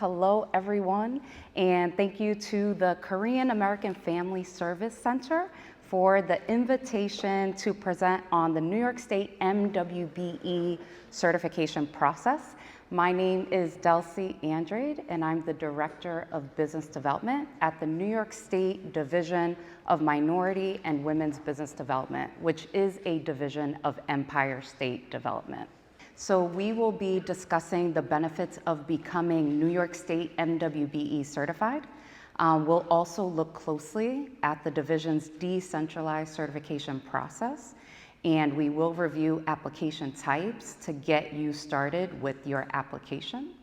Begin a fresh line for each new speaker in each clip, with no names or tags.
Hello, everyone, and thank you to the Korean American Family Service Center for the invitation to present on the New York State MWBE certification process. My name is Delcy Andrade, and I'm the Director of Business Development at the New York State Division of Minority and Women's Business Development, which is a division of Empire State Development. So we will be discussing the benefits of becoming New York State MWBE certified. We'll also look closely at the division's decentralized certification process, and we will review application types to get you started with your application.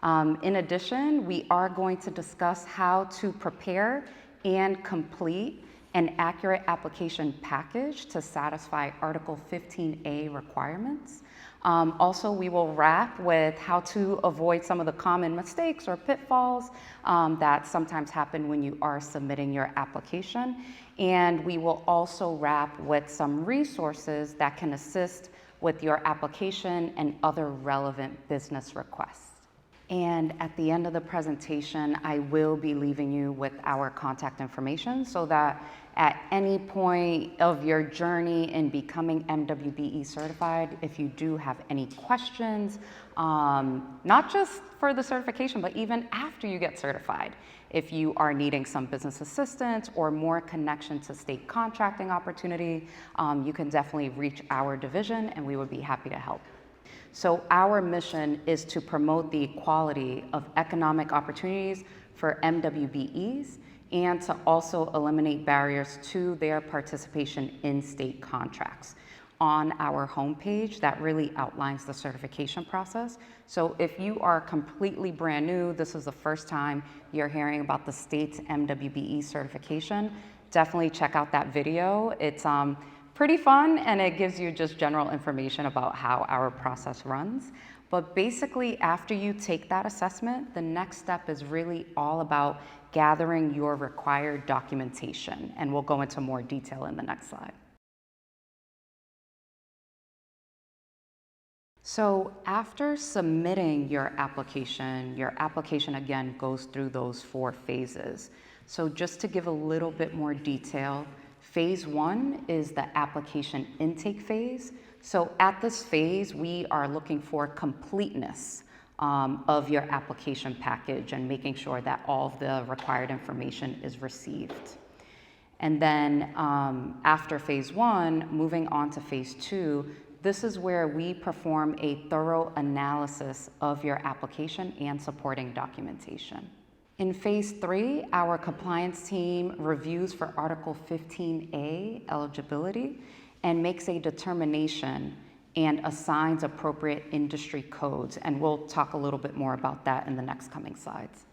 In addition, we are going to discuss how to prepare and complete an accurate application package to satisfy Article 15A requirements. Also, we will wrap with how to avoid some of the common mistakes or pitfalls that sometimes happen when you are submitting your application. And we will also wrap with some resources that can assist with your application and other relevant business requests. And at the end of the presentation, I will be leaving you with our contact information so that at any point of your journey in becoming MWBE certified, if you do have any questions, not just for the certification, but even after you get certified, if you are needing some business assistance or more connection to state contracting opportunity, you can definitely reach our division and we would be happy to help. So our mission is to promote the equality of economic opportunities for MWBEs and to also eliminate barriers to their participation in state contracts. On our homepage, that really outlines the certification process. So if you are completely brand new, this is the first time you're hearing about the state's MWBE certification, definitely check out that video. It's pretty fun, and it gives you just general information about how our process runs. But basically, after you take that assessment, the next step is really all about gathering your required documentation, and we'll go into more detail in the next slide. So after submitting your application again goes through those 4 phases. So just to give a little bit more detail, phase 1 is the application intake phase. So at this phase, we are looking for completeness of your application package and making sure that all of the required information is received. And then after phase 1, moving on to phase 2, this is where we perform a thorough analysis of your application and supporting documentation. In phase 3, our compliance team reviews for Article 15A eligibility and makes a determination and assigns appropriate industry codes. And we'll talk a little bit more about that in the next coming slides.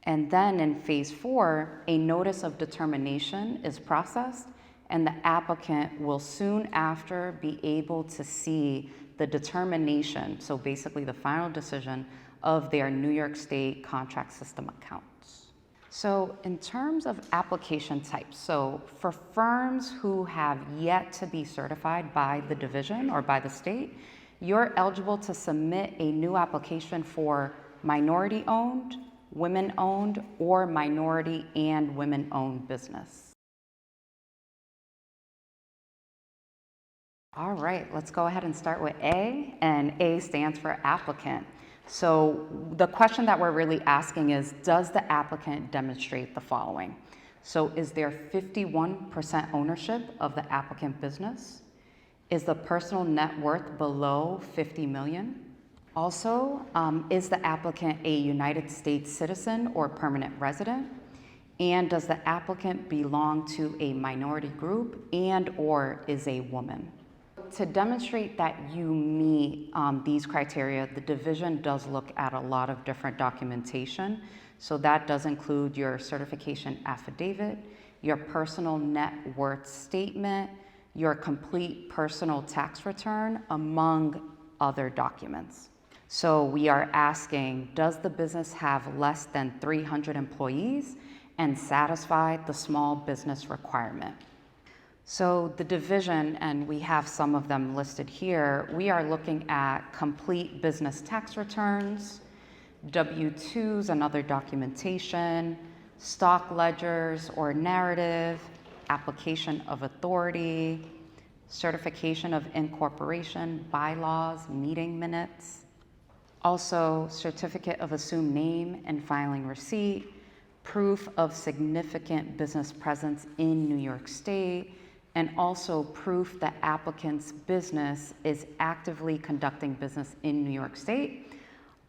And then in phase 4, a notice of determination is processed, and the applicant will soon after be able to see the determination, so basically the final decision of their New York State contract system accounts. So in terms of application types, so for firms who have yet to be certified by the division or by the state, you're eligible to submit a new application for minority-owned, women-owned, or minority and women-owned business. All right, let's go ahead and start with A, and A stands for applicant. So the question that we're really asking is, does the applicant demonstrate the following? So is there 51% ownership of the applicant business? Is the personal net worth below 50 million? Also, is the applicant a United States citizen or permanent resident? And does the applicant belong to a minority group and or is a woman? To demonstrate that you meet these criteria, the division does look at a lot of different documentation. So that does include your certification affidavit, your personal net worth statement, your complete personal tax return, among other documents. So we are asking, does the business have less than 300 employees and satisfy the small business requirement? So the division, and we have some of them listed here, we are looking at complete business tax returns, W-2s and other documentation, stock ledgers or narrative, application of authority, certification of incorporation, bylaws, meeting minutes. Also, certificate of assumed name and filing receipt, proof of significant business presence in New York State, and also proof that applicant's business is actively conducting business in New York State,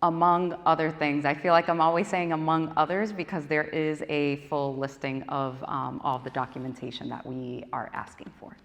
among other things. I feel like I'm always saying among others because there is a full listing of all the documentation that we are asking for.